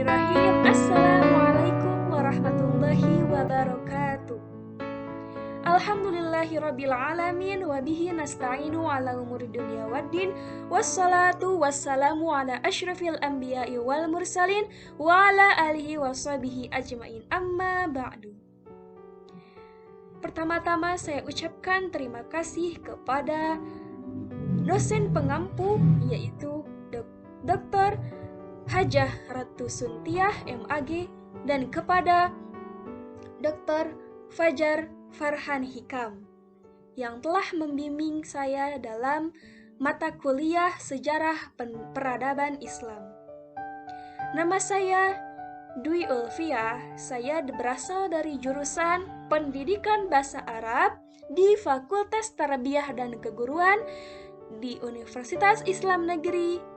Bismillahirrahmanirrahim. Assalamualaikum warahmatullahi wabarakatuh. Alhamdulillahirrabbilalamin. Wabihi nasta'inu ala umuri dunia waddin. Wassalatu wassalamu ala ashrafil anbiya'i wal mursalin. Wa ala alihi wa sahbihi ajma'in. Amma ba'du. Pertama-tama saya ucapkan terima kasih kepada dosen pengampu, yaitu Dr. Hajah Ratu Suntiah MAG, dan kepada Dr. Fajar Farhan Hikam yang telah membimbing saya dalam mata kuliah Sejarah Peradaban Islam. Nama saya Dwi Ulfiah. Saya berasal dari jurusan Pendidikan Bahasa Arab di Fakultas Tarbiyah dan Keguruan di Universitas Islam Negeri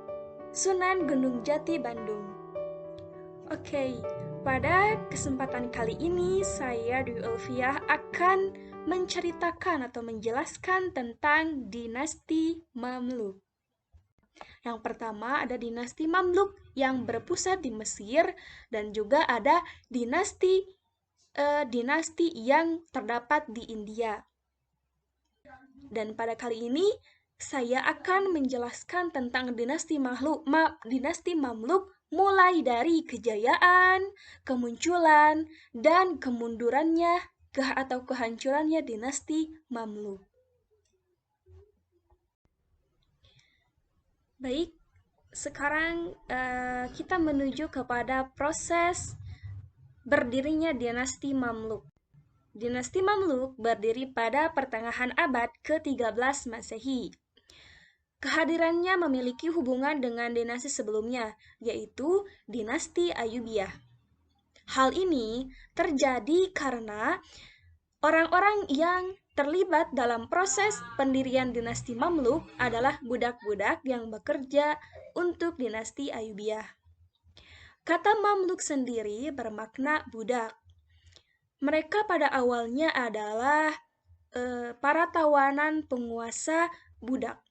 Sunan Gunung Jati, Bandung. Oke, pada kesempatan kali ini saya Dwi Ulfiah akan menceritakan atau menjelaskan tentang dinasti Mamluk. Yang pertama ada dinasti Mamluk yang berpusat di Mesir, dan juga ada dinasti yang terdapat di India. Dan pada kali ini saya akan menjelaskan tentang dinasti Mamluk mulai dari kejayaan, kemunculan, dan kemundurannya atau kehancurannya dinasti Mamluk. Baik, sekarang kita menuju kepada proses berdirinya dinasti Mamluk. Dinasti Mamluk berdiri pada pertengahan abad ke-13 Masehi. Kehadirannya memiliki hubungan dengan dinasti sebelumnya, yaitu dinasti Ayyubiyah. Hal ini terjadi karena orang-orang yang terlibat dalam proses pendirian dinasti Mamluk adalah budak-budak yang bekerja untuk dinasti Ayyubiyah. Kata Mamluk sendiri bermakna budak. Mereka pada awalnya adalah para tawanan penguasa budak.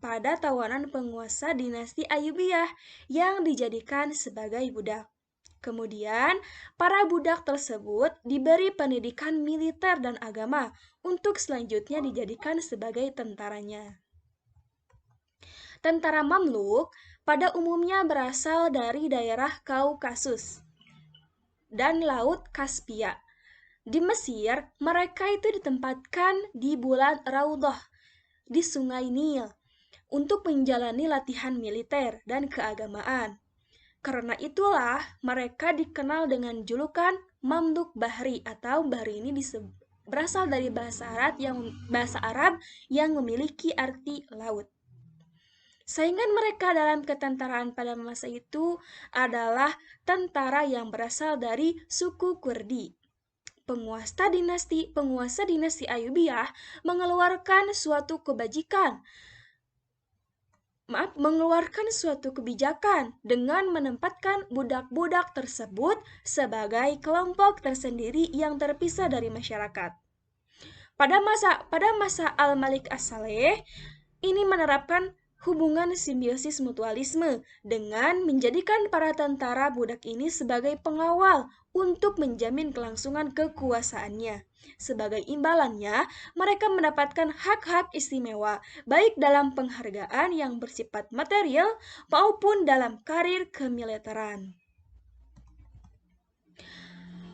Pada tawanan penguasa dinasti Ayyubiyah yang dijadikan sebagai budak. Kemudian, para budak tersebut diberi pendidikan militer dan agama untuk selanjutnya dijadikan sebagai tentaranya. Tentara Mamluk pada umumnya berasal dari daerah Kaukasus dan Laut Kaspia. Di Mesir, mereka itu ditempatkan di bulan Raudhah di Sungai Nil untuk menjalani latihan militer dan keagamaan. Karena itulah mereka dikenal dengan julukan Mamluk Bahri, atau Bahri ini berasal dari bahasa Arab yang memiliki arti laut. Saingan mereka dalam ketentaraan pada masa itu adalah tentara yang berasal dari suku Kurdi. Penguasa dinasti Ayyubiyah mengeluarkan suatu kebijakan dengan menempatkan budak-budak tersebut sebagai kelompok tersendiri yang terpisah dari masyarakat. Pada masa Al-Malik As-Saleh, ini menerapkan hubungan simbiosis mutualisme dengan menjadikan para tentara budak ini sebagai pengawal untuk menjamin kelangsungan kekuasaannya. Sebagai imbalannya, mereka mendapatkan hak-hak istimewa, baik dalam penghargaan yang bersifat material maupun dalam karir kemiliteran.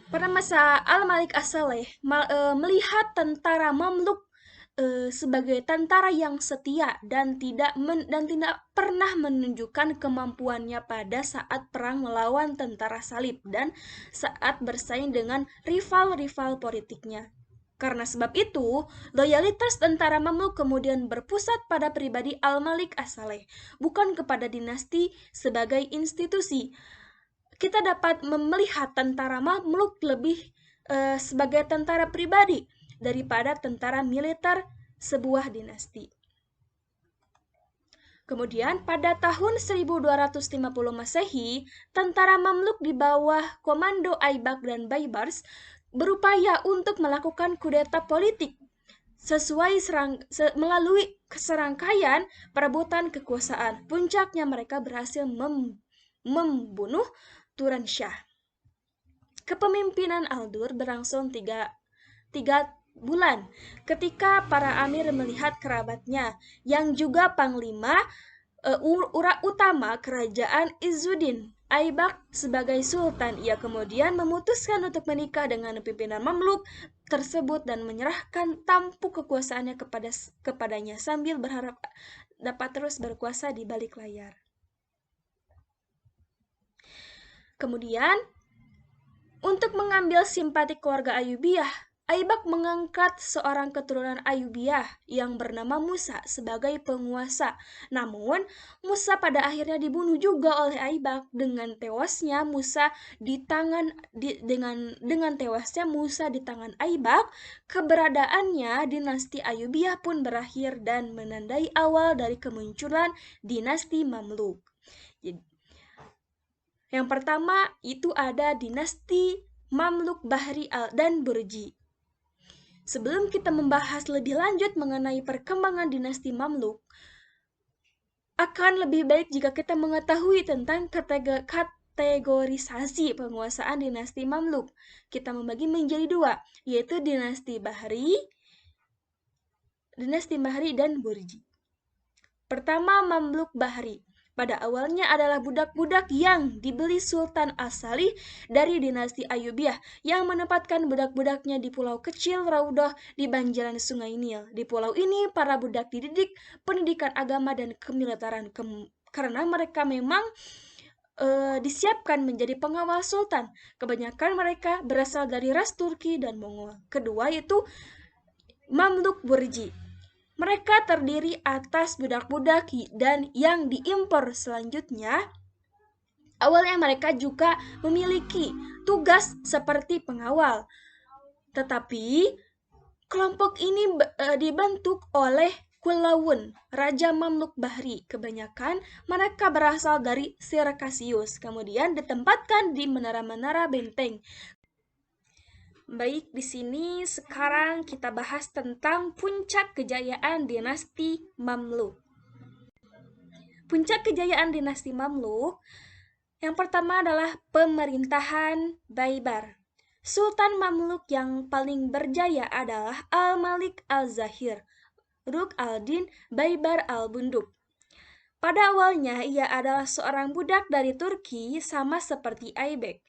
Pada masa Al-Malik As-Saleh melihat tentara Mamluk sebagai tentara yang setia dan tidak pernah menunjukkan kemampuannya pada saat perang melawan tentara salib dan saat bersaing dengan rival-rival politiknya. Karena sebab itu, loyalitas tentara Mamluk kemudian berpusat pada pribadi Al-Malik As-Saleh, bukan kepada dinasti sebagai institusi. Kita dapat melihat tentara Mamluk lebih sebagai tentara pribadi daripada tentara militer sebuah dinasti. Kemudian pada tahun 1250 Masehi, tentara Mamluk di bawah komando Aibak dan Baibars berupaya untuk melakukan kudeta politik melalui serangkaian perebutan kekuasaan. Puncaknya mereka berhasil membunuh Turansyah. Kepemimpinan Al-Dur berlangsung tiga bulan ketika para amir melihat kerabatnya yang juga panglima utama kerajaan Izzuddin Aibak sebagai sultan. Ia kemudian memutuskan untuk menikah dengan pimpinan Mamluk tersebut dan menyerahkan tampuk kekuasaannya kepadanya sambil berharap dapat terus berkuasa di balik layar. Kemudian, untuk mengambil simpati keluarga Ayyubiyah, Aibak mengangkat seorang keturunan Ayyubiyah yang bernama Musa sebagai penguasa. Namun, Musa pada akhirnya dibunuh juga oleh Aibak. Dengan tewasnya Musa di tangan Aibak, keberadaannya dinasti Ayyubiyah pun berakhir dan menandai awal dari kemunculan dinasti Mamluk. Yang pertama itu ada dinasti Mamluk Bahri dan Burji. Sebelum kita membahas lebih lanjut mengenai perkembangan dinasti Mamluk, akan lebih baik jika kita mengetahui tentang kategorisasi penguasaan dinasti Mamluk. Kita membagi menjadi dua, yaitu dinasti Bahri dan Burji. Pertama, Mamluk Bahri. Pada awalnya adalah budak-budak yang dibeli Sultan As-Salih dari dinasti Ayyubiyah yang menempatkan budak-budaknya di pulau kecil Raudah di banjaran Sungai Nil. Di pulau ini, para budak dididik pendidikan agama dan kemiliteran karena mereka memang disiapkan menjadi pengawal sultan. Kebanyakan mereka berasal dari ras Turki dan Mongol. Kedua yaitu Mamluk Burji. Mereka terdiri atas budak-budak dan yang diimpor selanjutnya. Awalnya mereka juga memiliki tugas seperti pengawal. Tetapi kelompok ini dibentuk oleh Kulawun, Raja Mamluk Bahri. Kebanyakan mereka berasal dari Sirkasius, kemudian ditempatkan di menara-menara benteng. Baik, di sini sekarang kita bahas tentang puncak kejayaan dinasti Mamluk. Puncak kejayaan dinasti Mamluk yang pertama adalah pemerintahan Baibar. Sultan Mamluk yang paling berjaya adalah Al-Malik Al-Zahir, Ruk al-Din Baibar al-Bunduk. Pada awalnya ia adalah seorang budak dari Turki sama seperti Aibak.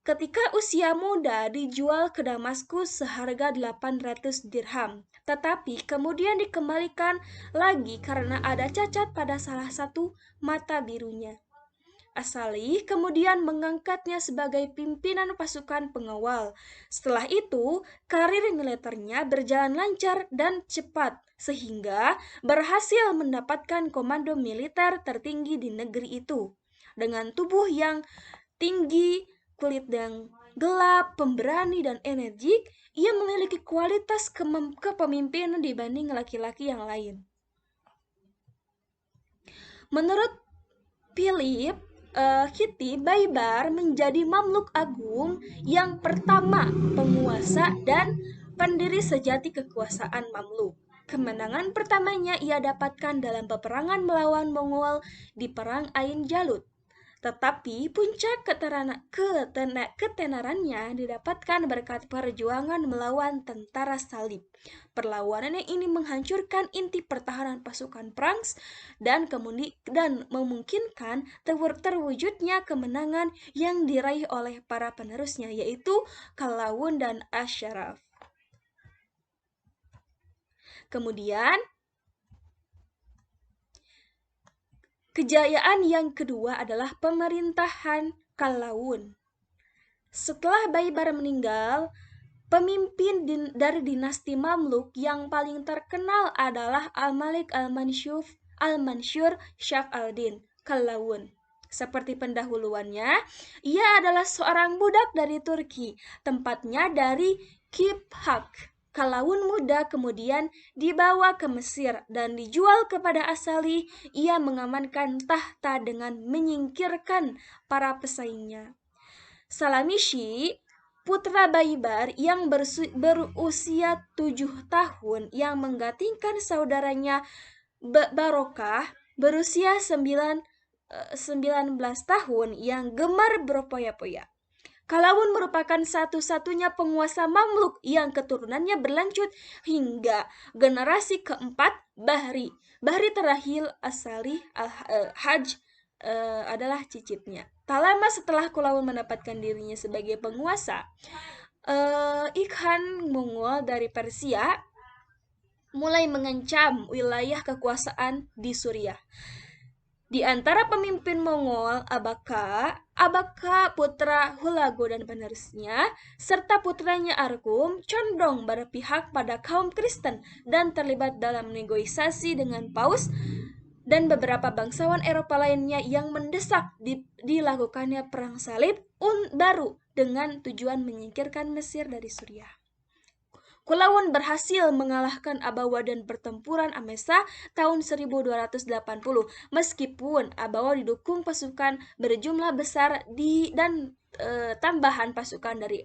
Ketika usia muda dijual ke Damaskus seharga 800 dirham, tetapi kemudian dikembalikan lagi karena ada cacat pada salah satu mata birunya. As-Salih kemudian mengangkatnya sebagai pimpinan pasukan pengawal. Setelah itu, karir militernya berjalan lancar dan cepat, sehingga berhasil mendapatkan komando militer tertinggi di negeri itu. Dengan tubuh yang tinggi, kulit yang gelap, pemberani, dan energik, ia memiliki kualitas kepemimpinan dibanding laki-laki yang lain. Menurut Philip Kitty, Baibar menjadi Mamluk Agung yang pertama penguasa dan pendiri sejati kekuasaan Mamluk. Kemenangan pertamanya ia dapatkan dalam peperangan melawan Mongol di Perang Ain Jalut. Tetapi puncak ketenarannya didapatkan berkat perjuangan melawan tentara salib. Perlawanan ini menghancurkan inti pertahanan pasukan perang dan memungkinkan terwujudnya kemenangan yang diraih oleh para penerusnya, yaitu Kalawun dan Asyaraf. Kemudian, kejayaan yang kedua adalah pemerintahan Kalawun. Setelah Baibar meninggal, pemimpin dari dinasti Mamluk yang paling terkenal adalah Al-Malik Al-Mansur Shaf al-Din Kalawun. Seperti pendahuluannya, ia adalah seorang budak dari Turki, tempatnya dari Kiphak. Kalawun muda kemudian dibawa ke Mesir dan dijual kepada As-Salih. Ia mengamankan tahta dengan menyingkirkan para pesaingnya. Salamishi, putra Baibar yang berusia 7 tahun yang menggantikan saudaranya Barokah berusia 9 19 tahun yang gemar berfoya-foya. Kalawun merupakan satu-satunya penguasa Mamluk yang keturunannya berlanjut hingga generasi keempat Bahri. Bahri terakhir Asalih Hajj adalah cicitnya. Tak lama setelah Kulawun mendapatkan dirinya sebagai penguasa, Ikhan Mongol dari Persia mulai mengancam wilayah kekuasaan di Suriah. Di antara pemimpin Mongol, Abaka putra Hulagu dan penerusnya, serta putranya Argum condong berpihak pada kaum Kristen dan terlibat dalam negosiasi dengan Paus dan beberapa bangsawan Eropa lainnya yang mendesak dilakukannya perang salib baru dengan tujuan menyingkirkan Mesir dari Suriah. Kulawun berhasil mengalahkan Abawa dan pertempuran Amesa tahun 1280, meskipun Abawa didukung pasukan berjumlah besar dan tambahan pasukan dari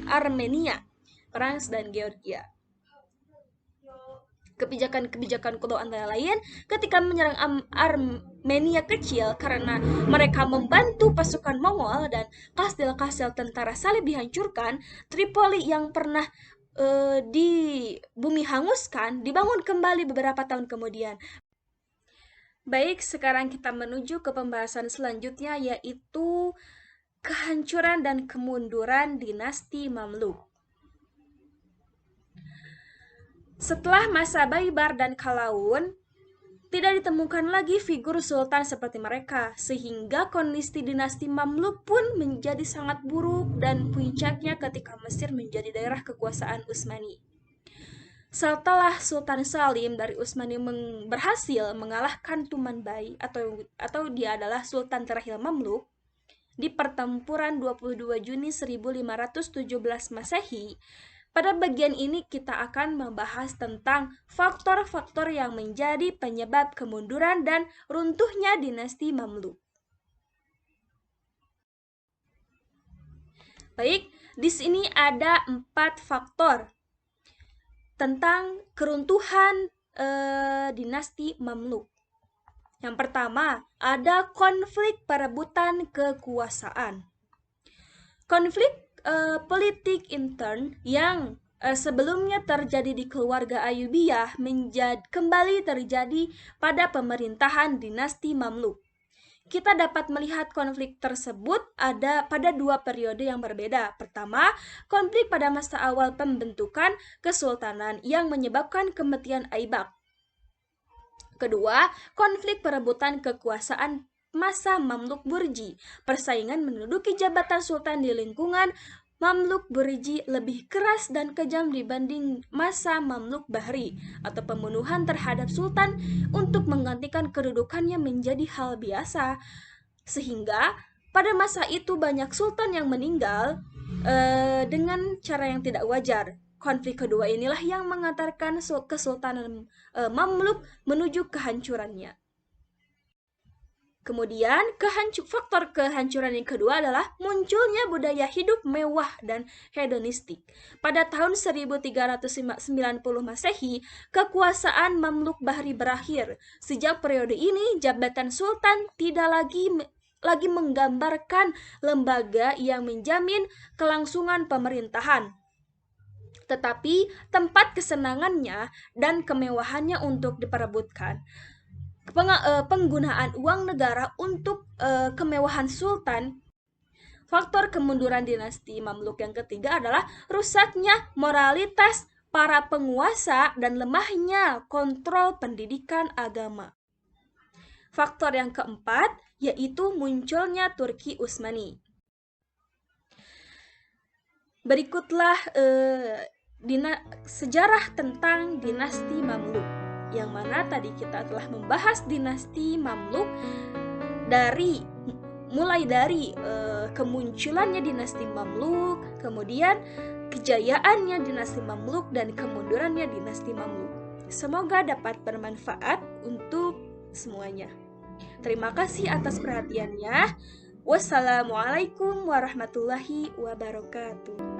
Armenia, Perancis, dan Georgia. Kebijakan Kulau antara lain ketika menyerang Armenia kecil karena mereka membantu pasukan Mongol dan kastil-kastil tentara salib dihancurkan. Tripoli yang pernah di bumi hanguskan dibangun kembali beberapa tahun kemudian. Baik, sekarang kita menuju ke pembahasan selanjutnya, yaitu kehancuran dan kemunduran dinasti Mamluk. Setelah masa Baibar dan Kalawun, tidak ditemukan lagi figur sultan seperti mereka, sehingga kondisi dinasti Mamluk pun menjadi sangat buruk dan puncaknya ketika Mesir menjadi daerah kekuasaan Utsmani. Setelah Sultan Salim dari Utsmani berhasil mengalahkan Tumanbay atau dia adalah sultan terakhir Mamluk di pertempuran 22 Juni 1517 Masehi. Pada bagian ini kita akan membahas tentang faktor-faktor yang menjadi penyebab kemunduran dan runtuhnya dinasti Mamluk. Baik, di sini ada 4 faktor tentang keruntuhan dinasti Mamluk. Yang pertama, ada konflik perebutan kekuasaan. Konflik politik intern yang sebelumnya terjadi di keluarga Ayyubiyah kembali terjadi pada pemerintahan dinasti Mamluk. Kita dapat melihat konflik tersebut ada pada 2 periode yang berbeda. Pertama, konflik pada masa awal pembentukan kesultanan yang menyebabkan kematian Aibak. Kedua, konflik perebutan kekuasaan masa Mamluk Burji. Persaingan menduduki jabatan sultan di lingkungan Mamluk Burji lebih keras dan kejam dibanding masa Mamluk Bahri, atau pembunuhan terhadap sultan untuk menggantikan kedudukannya menjadi hal biasa. Sehingga pada masa itu banyak sultan yang meninggal dengan cara yang tidak wajar. Konflik kedua inilah yang mengantarkan kesultanan Mamluk menuju kehancurannya. Kemudian, faktor kehancuran yang kedua adalah munculnya budaya hidup mewah dan hedonistik. Pada tahun 1390 Masehi, kekuasaan Mamluk Bahri berakhir. Sejak periode ini, jabatan sultan tidak lagi menggambarkan lembaga yang menjamin kelangsungan pemerintahan, tetapi tempat kesenangannya dan kemewahannya untuk diperebutkan. Penggunaan uang negara untuk kemewahan sultan. Faktor kemunduran dinasti Mamluk yang ketiga adalah rusaknya moralitas para penguasa dan lemahnya kontrol pendidikan agama. Faktor yang keempat yaitu munculnya Turki Utsmani. Berikutlah sejarah tentang dinasti Mamluk, yang mana tadi kita telah membahas dinasti Mamluk mulai dari kemunculannya dinasti Mamluk, kemudian kejayaannya dinasti Mamluk, dan kemundurannya dinasti Mamluk. Semoga dapat bermanfaat untuk semuanya. Terima kasih atas perhatiannya. Wassalamualaikum warahmatullahi wabarakatuh.